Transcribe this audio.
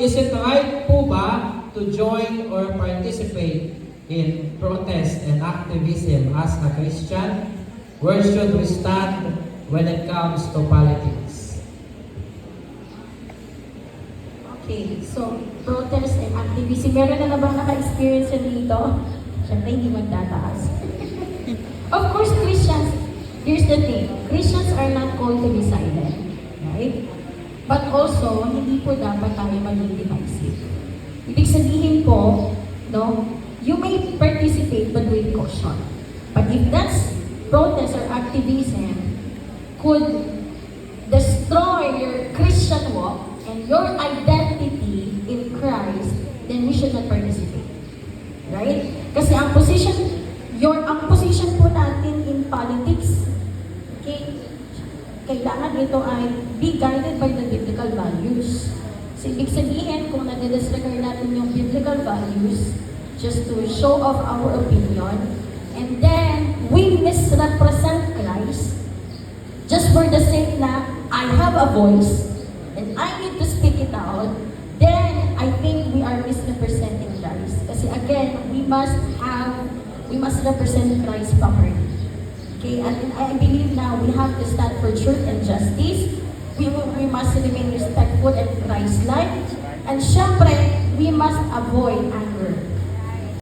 is it right po ba to join or participate in protest and activism as a Christian? Where should we stand when it comes to politics? Okay, so protest and activism. Meron na bang naka-experience yun dito? Siyempre, hindi magtataas. Of course, Christians, here's the thing. Christians are not called to be silent. Right? But also, hindi po dapat tayo maging divisive. Ibig sabihin po, no, you may participate but with caution. But if that's protest or activism could destroy your Christian walk and your identity in Christ, then we should not participate. Right? Kasi ang position po natin in politics, okay, kailangan ito ay be guided by the biblical values. So, ibig sabihin, kung nade-disregard natin yung biblical values just to show off our opinion, and then we misrepresent Christ just for the sake na I have a voice and I need to speak it out, then I think we are misrepresenting Christ. Kasi again, we must represent Christ properly. Okay, and I believe now we have to stand for truth and justice. We must remain respectful and Christ-like. And syempre, we must avoid anger.